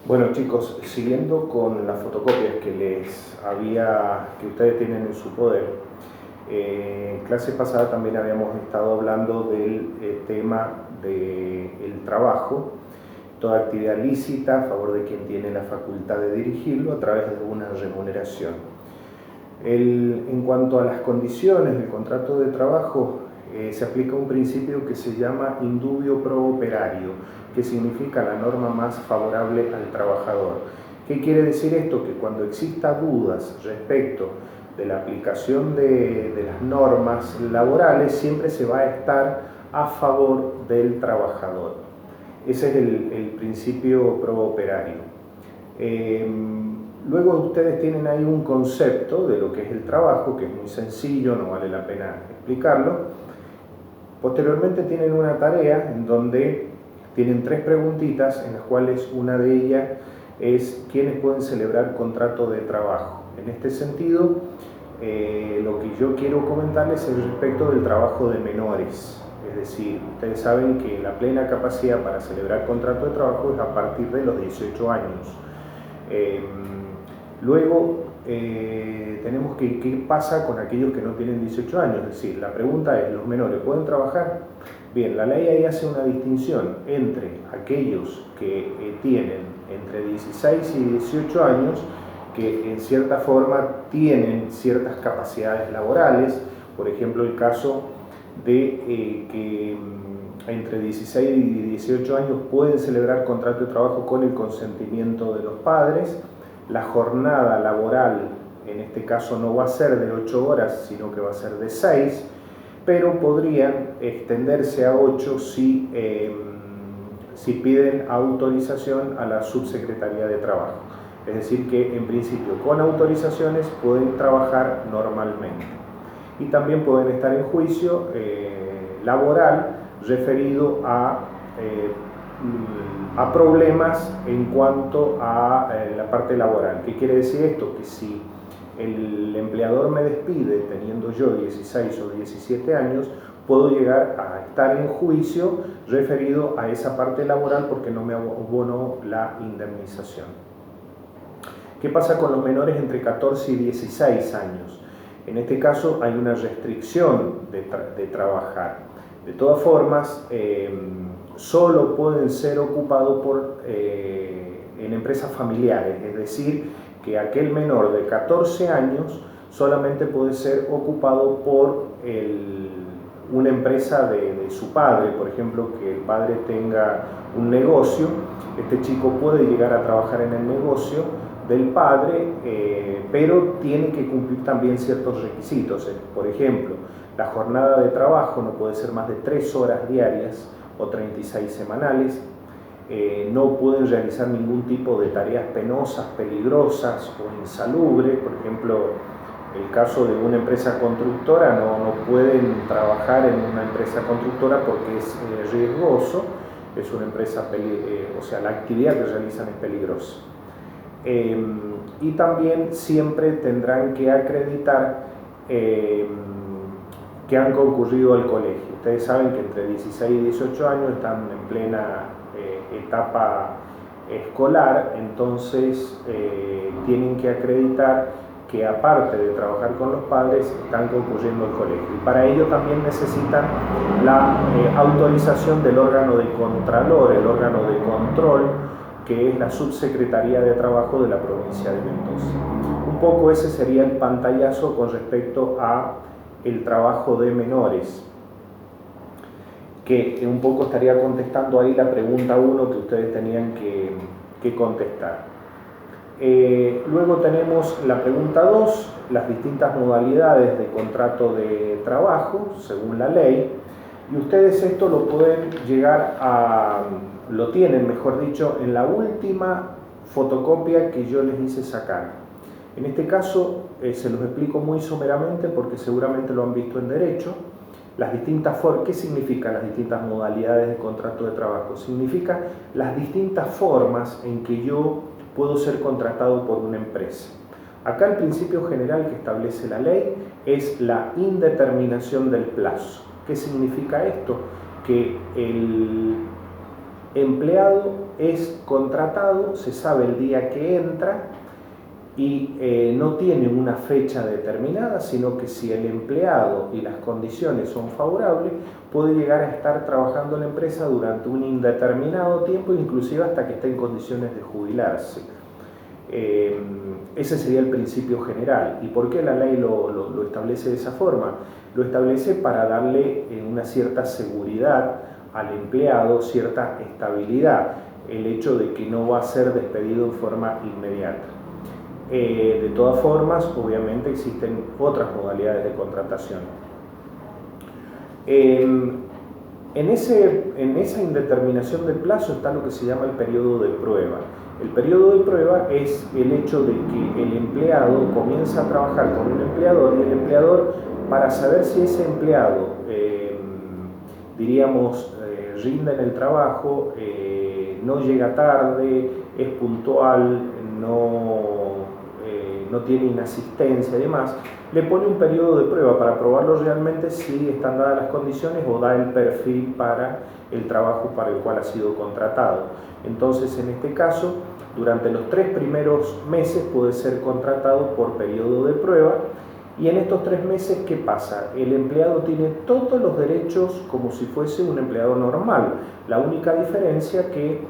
Bueno chicos, siguiendo con las fotocopias que ustedes tienen en su poder, en clase pasada también habíamos estado hablando del tema del trabajo, toda actividad lícita a favor de quien tiene la facultad de dirigirlo a través de una remuneración. En cuanto a las condiciones del contrato de trabajo, se aplica un principio que se llama indubio pro operario, que significa la norma más favorable al trabajador. ¿Qué quiere decir esto? Que cuando exista dudas respecto de la aplicación de las normas laborales, siempre se va a estar a favor del trabajador. Ese es el principio pro operario. Luego ustedes tienen ahí un concepto de lo que es el trabajo, que es muy sencillo, no vale la pena explicarlo. Posteriormente tienen una tarea en donde tienen 3 preguntitas, en las cuales una de ellas es ¿quiénes pueden celebrar contrato de trabajo? En este sentido, lo que yo quiero comentarles es respecto del trabajo de menores. Es decir, ustedes saben que la plena capacidad para celebrar contrato de trabajo es a partir de los 18 años. Luego tenemos que qué pasa con aquellos que no tienen 18 años, es decir, la pregunta es, ¿los menores pueden trabajar? Bien, la ley ahí hace una distinción entre aquellos que tienen entre 16 y 18 años, que en cierta forma tienen ciertas capacidades laborales, por ejemplo el caso de que entre 16 y 18 años pueden celebrar contrato de trabajo con el consentimiento de los padres. La jornada laboral en este caso no va a ser de 8 horas, sino que va a ser de 6, pero podrían extenderse a 8 si piden autorización a la subsecretaría de trabajo. Es decir que en principio con autorizaciones pueden trabajar normalmente. Y también pueden estar en juicio laboral referido a problemas en cuanto a la parte laboral. ¿Qué quiere decir esto? Que si el empleador me despide teniendo yo 16 o 17 años, puedo llegar a estar en juicio referido a esa parte laboral porque no me abonó la indemnización. ¿Qué pasa con los menores entre 14 y 16 años? En este caso hay una restricción de trabajar. De todas formas, solo pueden ser ocupados en empresas familiares, es decir, que aquel menor de 14 años solamente puede ser ocupado por una empresa de su padre, por ejemplo, que el padre tenga un negocio, este chico puede llegar a trabajar en el negocio del padre, pero tiene que cumplir también ciertos requisitos. Por ejemplo, la jornada de trabajo no puede ser más de 3 horas diarias o 36 semanales, no pueden realizar ningún tipo de tareas penosas, peligrosas o insalubres. Por ejemplo, el caso de una empresa constructora, no pueden trabajar en una empresa constructora porque es riesgoso, es una empresa, o sea, la actividad que realizan es peligrosa. Y también siempre tendrán que acreditar que han concurrido al colegio. Ustedes saben que entre 16 y 18 años están en plena etapa escolar, entonces tienen que acreditar que aparte de trabajar con los padres están concurriendo al colegio, y para ello también necesitan la autorización del órgano de contralor, el órgano de control, que es la Subsecretaría de Trabajo de la provincia de Mendoza. Un poco ese sería el pantallazo con respecto a el trabajo de menores, que un poco estaría contestando ahí la pregunta 1 que ustedes tenían que contestar. Luego tenemos la pregunta 2, las distintas modalidades de contrato de trabajo según la ley, y ustedes esto lo pueden lo tienen, mejor dicho, en la última fotocopia que yo les hice sacar. En este caso se los explico muy someramente porque seguramente lo han visto en derecho. Las distintas ¿qué significan las distintas modalidades de contrato de trabajo? Significa las distintas formas en que yo puedo ser contratado por una empresa. Acá el principio general que establece la ley es la indeterminación del plazo. ¿Qué significa esto? Que empleado es contratado, se sabe el día que entra y no tiene una fecha determinada, sino que si el empleado y las condiciones son favorables, puede llegar a estar trabajando en la empresa durante un indeterminado tiempo, inclusive hasta que esté en condiciones de jubilarse. Ese sería el principio general. ¿Y por qué la ley lo establece de esa forma? Lo establece para darle una cierta seguridad al empleado, cierta estabilidad, el hecho de que no va a ser despedido en forma inmediata. De todas formas, obviamente existen otras modalidades de contratación. En esa indeterminación del plazo está lo que se llama el periodo de prueba. El periodo de prueba es el hecho de que el empleado comienza a trabajar con un empleador y el empleador, para saber si ese empleado, rinde en el trabajo, no llega tarde, es puntual, no tiene inasistencia y demás, le pone un periodo de prueba para probarlo realmente si están dadas las condiciones o da el perfil para el trabajo para el cual ha sido contratado. Entonces, en este caso, durante los 3 primeros meses puede ser contratado por periodo de prueba. Y en estos 3 meses, ¿qué pasa? El empleado tiene todos los derechos como si fuese un empleado normal. La única diferencia que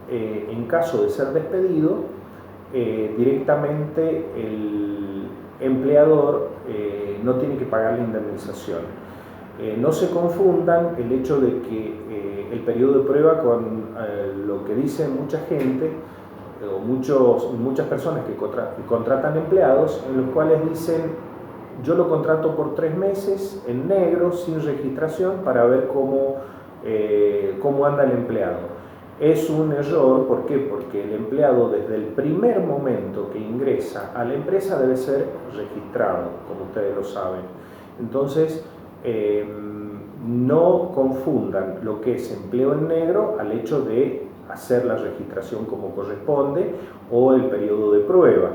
en caso de ser despedido, directamente el empleador no tiene que pagar la indemnización. No se confundan el hecho de que el periodo de prueba con lo que dice mucha gente o muchas personas que contratan empleados, en los cuales dicen: yo lo contrato por 3 meses en negro, sin registración, para ver cómo anda el empleado. Es un error. ¿Por qué? Porque el empleado, desde el primer momento que ingresa a la empresa, debe ser registrado, como ustedes lo saben. Entonces, no confundan lo que es empleo en negro al hecho de hacer la registración como corresponde o el periodo de prueba.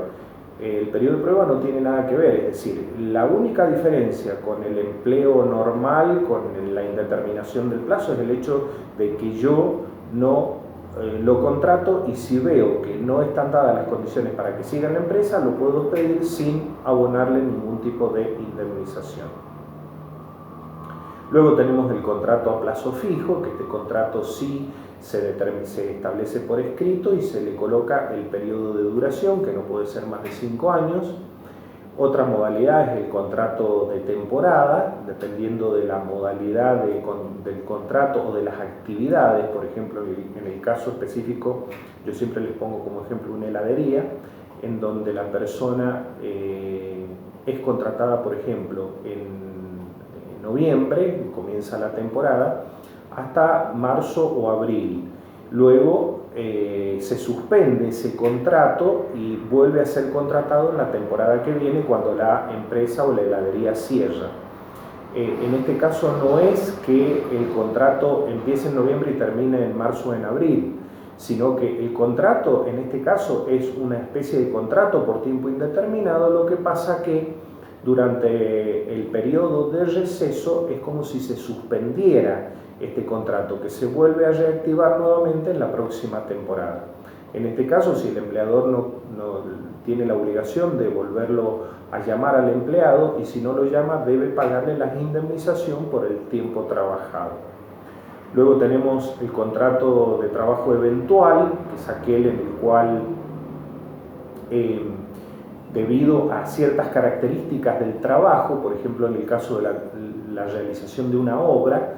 El periodo de prueba no tiene nada que ver, es decir, la única diferencia con el empleo normal, con la indeterminación del plazo, es el hecho de que yo no lo contrato, y si veo que no están dadas las condiciones para que siga en la empresa, lo puedo pedir sin abonarle ningún tipo de indemnización. Luego tenemos el contrato a plazo fijo, que este contrato sí se establece por escrito y se le coloca el periodo de duración, que no puede ser más de 5 años. Otra modalidad es el contrato de temporada, dependiendo de la modalidad del contrato o de las actividades. Por ejemplo, en el caso específico, yo siempre les pongo como ejemplo una heladería, en donde la persona es contratada, por ejemplo, en noviembre, comienza la temporada, hasta marzo o abril. Luego se suspende ese contrato y vuelve a ser contratado en la temporada que viene, cuando la empresa o la heladería cierra. En este caso no es que el contrato empiece en noviembre y termine en marzo o en abril, sino que el contrato en este caso es una especie de contrato por tiempo indeterminado. Lo que pasa que durante el periodo de receso es como si se suspendiera este contrato, que se vuelve a reactivar nuevamente en la próxima temporada. En este caso, si el empleador no tiene la obligación de volverlo a llamar al empleado, y si no lo llama, debe pagarle la indemnización por el tiempo trabajado. Luego tenemos el contrato de trabajo eventual, que es aquel en el cual debido a ciertas características del trabajo, por ejemplo en el caso de la realización de una obra,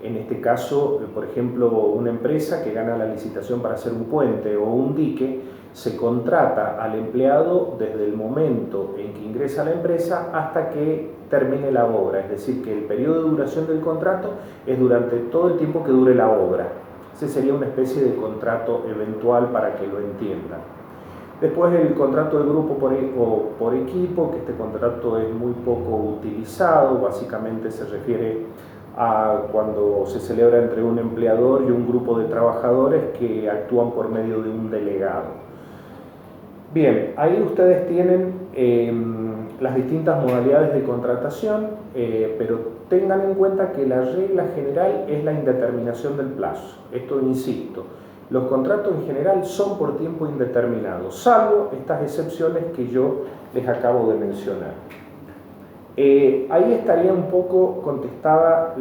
en este caso, por ejemplo, una empresa que gana la licitación para hacer un puente o un dique, se contrata al empleado desde el momento en que ingresa a la empresa hasta que termine la obra. Es decir, que el periodo de duración del contrato es durante todo el tiempo que dure la obra. Ese sería una especie de contrato eventual, para que lo entiendan. Después, el contrato de grupo por equipo, que este contrato es muy poco utilizado. Básicamente se refiere a cuando se celebra entre un empleador y un grupo de trabajadores que actúan por medio de un delegado. Bien, ahí ustedes tienen las distintas modalidades de contratación, pero tengan en cuenta que la regla general es la indeterminación del plazo. Esto insisto, los contratos en general son por tiempo indeterminado, salvo estas excepciones que yo les acabo de mencionar. Ahí estaría un poco contestada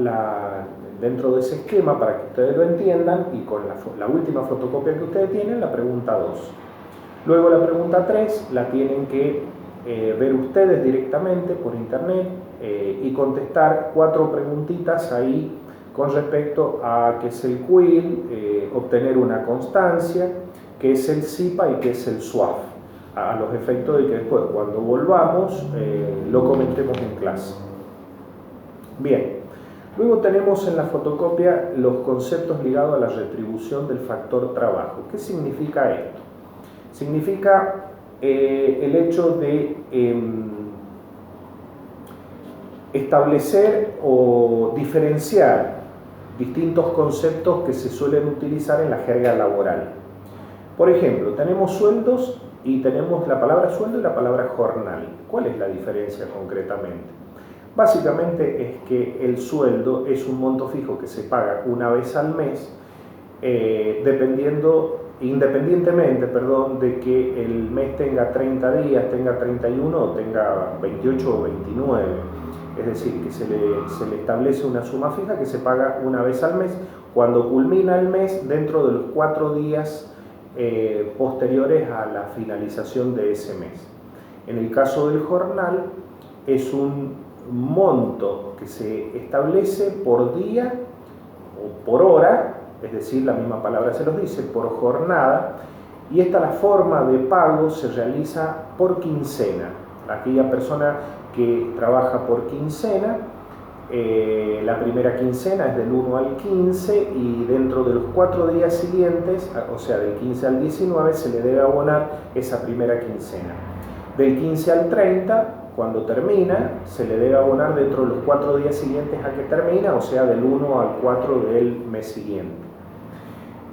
dentro de ese esquema para que ustedes lo entiendan, y con la última fotocopia que ustedes tienen, la pregunta 2. Luego la pregunta 3 la tienen que ver ustedes directamente por internet y contestar 4 preguntitas ahí con respecto a qué es el CUIL, obtener una constancia, qué es el SIPA y qué es el SUAF, a los efectos de que después, cuando volvamos, lo comentemos en clase. Bien, luego tenemos en la fotocopia los conceptos ligados a la retribución del factor trabajo. ¿Qué significa esto? Significa el hecho de establecer o diferenciar distintos conceptos que se suelen utilizar en la jerga laboral. Por ejemplo, tenemos sueldos y tenemos la palabra sueldo y la palabra jornal. ¿Cuál es la diferencia concretamente? Básicamente es que el sueldo es un monto fijo que se paga una vez al mes, independientemente de que el mes tenga 30 días, tenga 31 o tenga 28 o 29. Es decir, que se le establece una suma fija que se paga una vez al mes cuando culmina el mes dentro de los 4 días posteriores a la finalización de ese mes. En el caso del jornal es un monto que se establece por día o por hora, es decir, la misma palabra se los dice, por jornada, y la forma de pago se realiza por quincena. Aquella persona que trabaja por quincena, la primera quincena es del 1 al 15 y dentro de los 4 días siguientes, o sea del 15 al 19, se le debe abonar esa primera quincena. Del 15 al 30, cuando termina, se le debe abonar dentro de los 4 días siguientes a que termina, o sea del 1 al 4 del mes siguiente.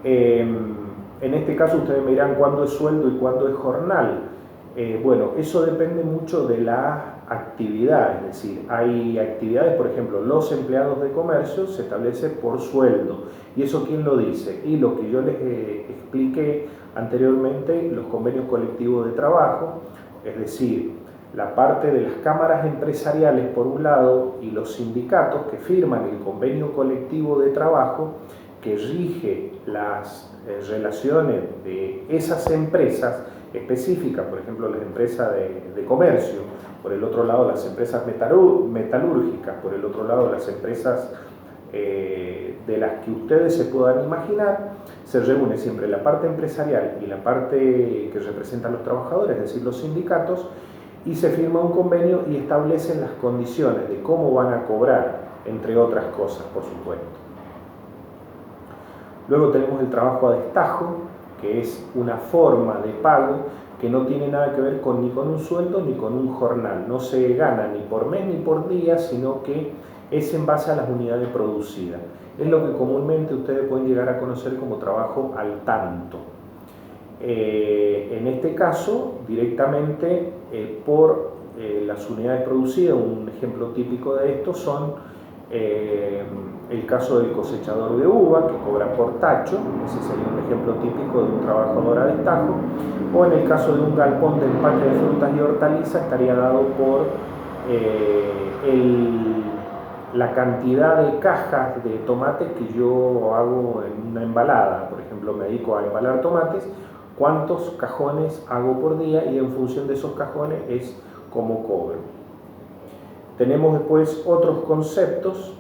En este caso ustedes me dirán cuándo es sueldo y cuándo es jornal. Bueno, eso depende mucho de la actividad, es decir, hay actividades, por ejemplo, los empleados de comercio se establece por sueldo. ¿Y eso quién lo dice? Y lo que yo les expliqué anteriormente, los convenios colectivos de trabajo, es decir, la parte de las cámaras empresariales por un lado y los sindicatos que firman el convenio colectivo de trabajo que rige las relaciones de esas empresas específicas, por ejemplo las empresas de comercio, por el otro lado las empresas metalúrgicas, por el otro lado las empresas de las que ustedes se puedan imaginar, se reúne siempre la parte empresarial y la parte que representa a los trabajadores, es decir, los sindicatos, y se firma un convenio y establecen las condiciones de cómo van a cobrar, entre otras cosas, por supuesto. Luego tenemos el trabajo a destajo, que es una forma de pago que no tiene nada que ver ni con un sueldo ni con un jornal. No se gana ni por mes ni por día, sino que es en base a las unidades producidas. Es lo que comúnmente ustedes pueden llegar a conocer como trabajo al tanto. En este caso, directamente por las unidades producidas, un ejemplo típico de esto son el caso del cosechador de uva que cobra por tacho, ese sería un ejemplo típico de un trabajador a destajo, o en el caso de un galpón de empaque de frutas y hortalizas estaría dado por la cantidad de cajas de tomates que yo hago en una embalada. Por ejemplo, me dedico a embalar tomates, cuántos cajones hago por día y en función de esos cajones es como cobro. Tenemos después otros conceptos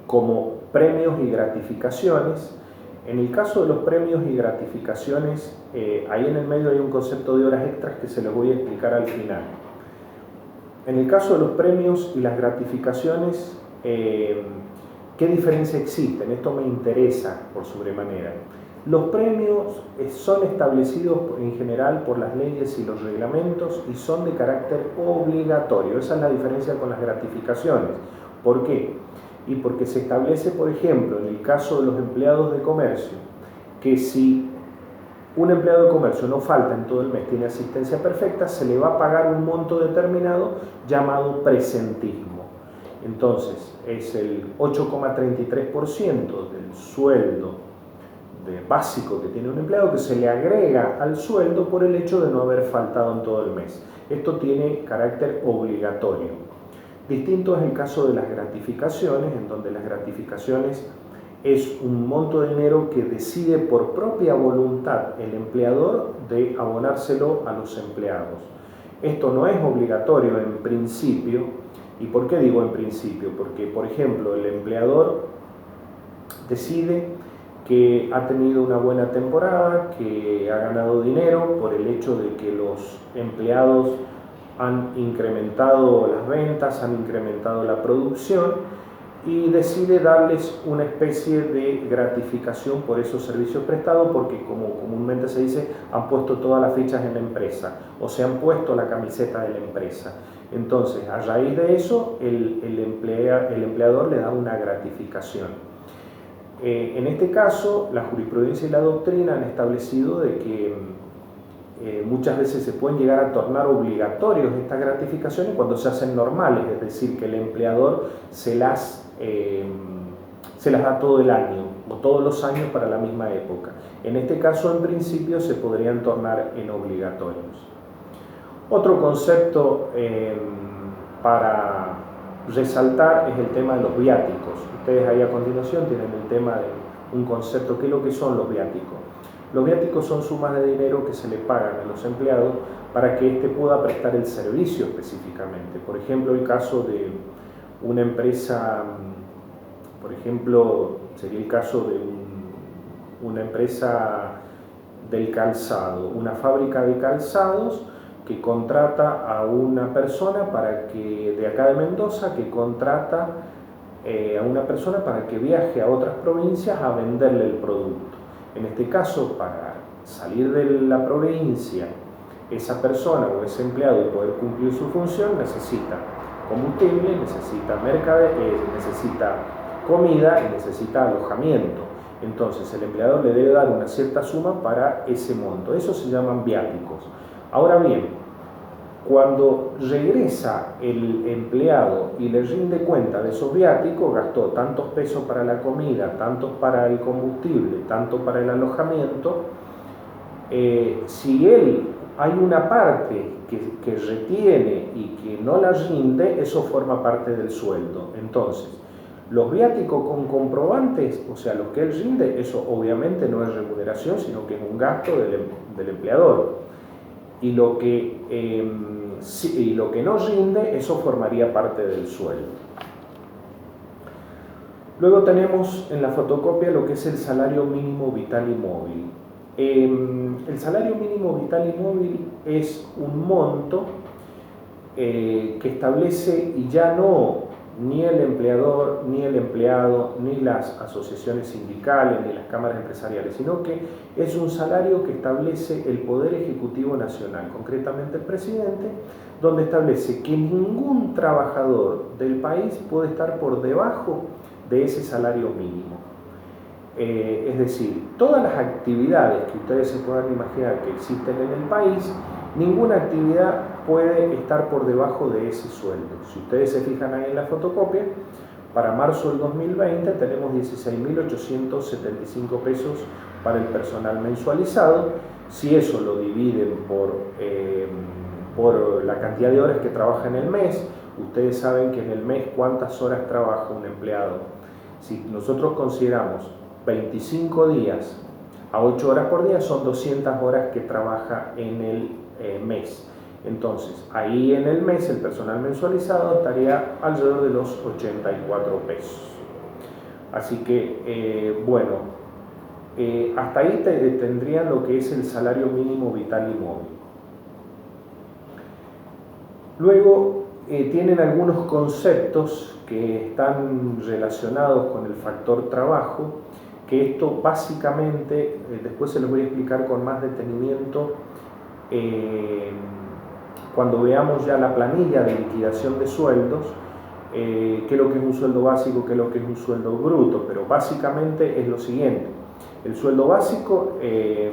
como premios y gratificaciones. En el caso de los premios y gratificaciones, ahí en el medio hay un concepto de horas extras que se los voy a explicar al final. En el caso de los premios y las gratificaciones, ¿qué diferencia existe? Esto me interesa por sobremanera. Los premios son establecidos en general por las leyes y los reglamentos y son de carácter obligatorio. Esa es la diferencia con las gratificaciones. ¿Por qué? Y porque se establece, por ejemplo, en el caso de los empleados de comercio, que si un empleado de comercio no falta en todo el mes, tiene asistencia perfecta, se le va a pagar un monto determinado llamado presentismo. Entonces, es el 8,33% del sueldo básico que tiene un empleado que se le agrega al sueldo por el hecho de no haber faltado en todo el mes. Esto tiene carácter obligatorio. Distinto es el caso de las gratificaciones, en donde las gratificaciones es un monto de dinero que decide por propia voluntad el empleador de abonárselo a los empleados. Esto no es obligatorio en principio. ¿Y por qué digo en principio? Porque, por ejemplo, el empleador decide que ha tenido una buena temporada, que ha ganado dinero por el hecho de que los empleados han incrementado las ventas, han incrementado la producción, y decide darles una especie de gratificación por esos servicios prestados porque, como comúnmente se dice, han puesto todas las fichas en la empresa o se han puesto la camiseta de la empresa. Entonces, a raíz de eso, el empleador le da una gratificación. En este caso, la jurisprudencia y la doctrina han establecido de que muchas veces se pueden llegar a tornar obligatorios estas gratificaciones cuando se hacen normales, es decir, que el empleador se las da todo el año o todos los años para la misma época. En este caso, en principio, se podrían tornar en obligatorios. Otro concepto para resaltar es el tema de los viáticos. Ustedes ahí a continuación tienen el tema de un concepto, ¿qué es lo que son los viáticos? Los viáticos son sumas de dinero que se le pagan a los empleados para que éste pueda prestar el servicio específicamente. Por ejemplo, el caso de una empresa, por ejemplo, sería el caso de una empresa del calzado, una fábrica de calzados que contrata a una persona de acá de Mendoza, que contrata a una persona para que viaje a otras provincias a venderle el producto. En este caso, para salir de la provincia, esa persona o ese empleado y poder cumplir su función necesita combustible, necesita necesita comida y necesita alojamiento. Entonces, el empleador le debe dar una cierta suma para ese monto. Eso se llaman viáticos. Ahora bien, cuando regresa el empleado y le rinde cuenta de esos viáticos, gastó tantos pesos para la comida, tantos para el combustible, tanto para el alojamiento, si él hay una parte que retiene y que no la rinde, eso forma parte del sueldo. Entonces, los viáticos con comprobantes, o sea, los que él rinde, eso obviamente no es remuneración, sino que es un gasto del empleador. Y lo que no rinde, eso formaría parte del sueldo. Luego tenemos en la fotocopia lo que es el salario mínimo vital y móvil. El salario mínimo vital y móvil es un monto que establece, y ya no ni el empleador, ni el empleado, ni las asociaciones sindicales, ni las cámaras empresariales, sino que es un salario que establece el Poder Ejecutivo Nacional, concretamente el presidente, donde establece que ningún trabajador del país puede estar por debajo de ese salario mínimo. Es decir, todas las actividades que ustedes se puedan imaginar que existen en el país, ninguna actividad puede estar por debajo de ese sueldo. Si ustedes se fijan ahí en la fotocopia, para marzo del 2020 tenemos 16.875 pesos para el personal mensualizado. Si eso lo dividen por la cantidad de horas que trabaja en el mes, ustedes saben que en el mes cuántas horas trabaja un empleado. Si nosotros consideramos 25 días a 8 horas por día, son 200 horas que trabaja en el mes. Entonces, ahí en el mes el personal mensualizado estaría alrededor de los 84 pesos. Así que, hasta ahí tendrían lo que es el salario mínimo vital y móvil. Luego tienen algunos conceptos que están relacionados con el factor trabajo, que esto básicamente, después se los voy a explicar con más detenimiento cuando veamos ya la planilla de liquidación de sueldos, qué es lo que es un sueldo básico, qué es lo que es un sueldo bruto, pero básicamente es lo siguiente. El sueldo básico es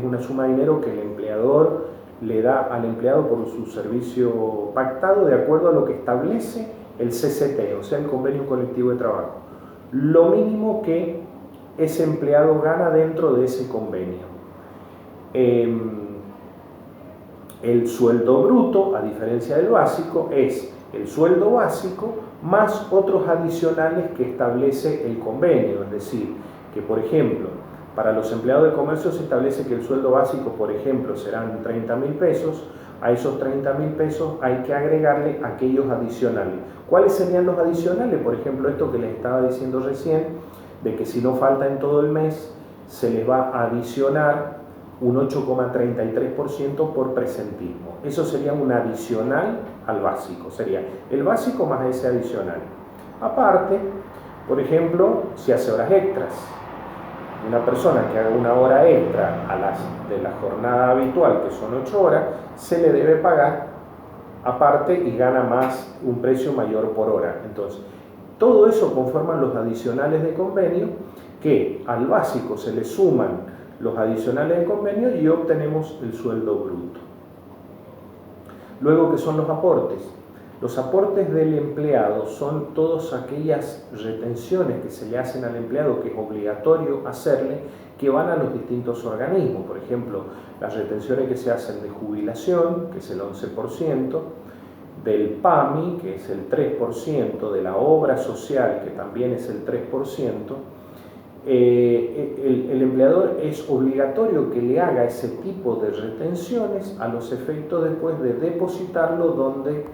una suma de dinero que el empleador le da al empleado por su servicio pactado de acuerdo a lo que establece el CCT, o sea, el convenio colectivo de trabajo. Lo mínimo que ese empleado gana dentro de ese convenio. El sueldo bruto, a diferencia del básico, es el sueldo básico más otros adicionales que establece el convenio. Es decir, que por ejemplo, para los empleados de comercio se establece que el sueldo básico, por ejemplo, serán 30.000 pesos. A esos 30.000 pesos hay que agregarle aquellos adicionales. ¿Cuáles serían los adicionales? Por ejemplo, esto que les estaba diciendo recién, de que si no falta en todo el mes, se les va a adicionar un 8,33% por presentismo. Eso sería un adicional al básico, sería el básico más ese adicional. Aparte, por ejemplo, si hace horas extras, una persona que haga una hora extra de la jornada habitual, que son 8 horas, se le debe pagar aparte y gana más, un precio mayor por hora. Entonces, todo eso conforman los adicionales de convenio, que al básico se le suman los adicionales de convenio y obtenemos el sueldo bruto. Luego, ¿qué son los aportes? Los aportes del empleado son todas aquellas retenciones que se le hacen al empleado, que es obligatorio hacerle, que van a los distintos organismos. Por ejemplo, las retenciones que se hacen de jubilación, que es el 11%, del PAMI, que es el 3%, de la obra social, que también es el 3%, el empleador es obligatorio que le haga ese tipo de retenciones a los efectos después de depositarlo donde,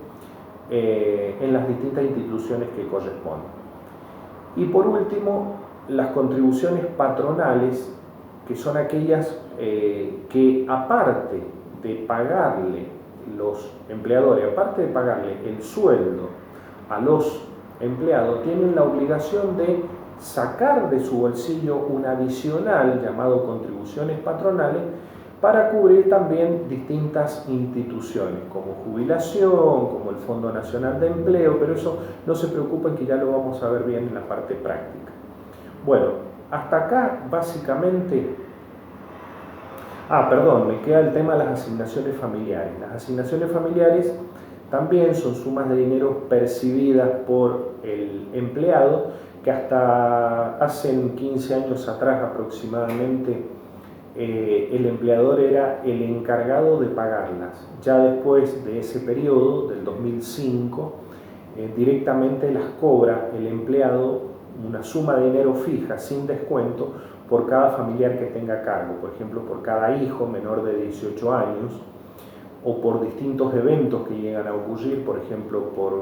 en las distintas instituciones que corresponden. Y por último, las contribuciones patronales, que son aquellas que aparte de pagarle los empleadores, aparte de pagarle el sueldo a los empleados, tienen la obligación de sacar de su bolsillo un adicional llamado contribuciones patronales para cubrir también distintas instituciones como jubilación, como el Fondo Nacional de Empleo, pero eso no se preocupen, que ya lo vamos a ver bien en la parte práctica. Bueno, hasta acá básicamente... perdón, me queda el tema de las asignaciones familiares. Las asignaciones familiares también son sumas de dinero percibidas por el empleado, que hasta hace 15 años atrás aproximadamente el empleador era el encargado de pagarlas. Ya después de ese periodo, del 2005, directamente las cobra el empleado, una suma de dinero fija, sin descuento, por cada familiar que tenga a cargo. Por ejemplo, por cada hijo menor de 18 años, o por distintos eventos que llegan a ocurrir, por ejemplo, por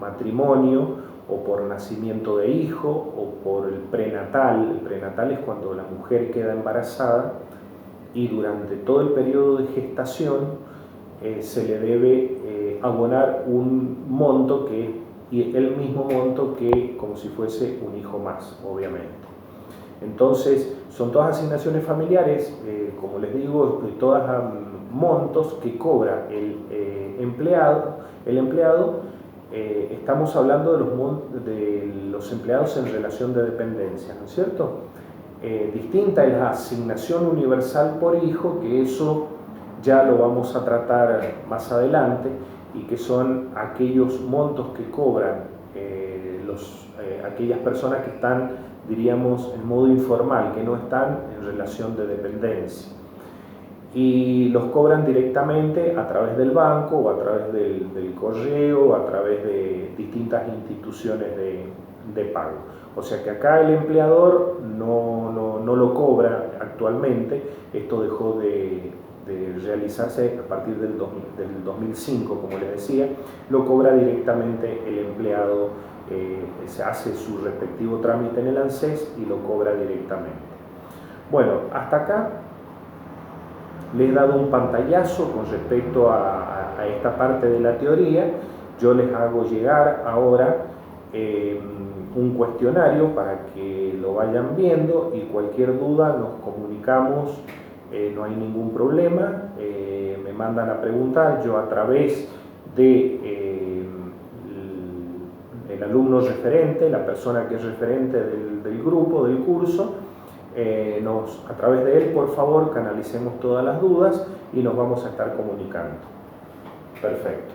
matrimonio, o por nacimiento de hijo, o por el prenatal. El prenatal es cuando la mujer queda embarazada y durante todo el periodo de gestación se le debe abonar un monto y el mismo monto que como si fuese un hijo más, obviamente. Entonces, son todas asignaciones familiares, como les digo, todas montos que cobra el empleado. Estamos hablando de los empleados en relación de dependencia, ¿no es cierto? Distinta es la asignación universal por hijo, que eso ya lo vamos a tratar más adelante, y que son aquellos montos que cobran aquellas personas que están, diríamos, en modo informal, que no están en relación de dependencia. Y los cobran directamente a través del banco, o a través del correo, o a través de distintas instituciones de pago. O sea que acá el empleador no lo cobra actualmente. Esto dejó de realizarse a partir del 2005, como les decía. Lo cobra directamente el empleado, se hace su respectivo trámite en el ANSES y lo cobra directamente. Bueno, hasta acá les he dado un pantallazo con respecto a esta parte de la teoría. Yo les hago llegar ahora un cuestionario para que lo vayan viendo, y cualquier duda nos comunicamos, no hay ningún problema, me mandan a preguntar. Yo, a través de el alumno referente, la persona que es referente del grupo, del curso, a través de él, por favor, canalicemos todas las dudas y nos vamos a estar comunicando. Perfecto.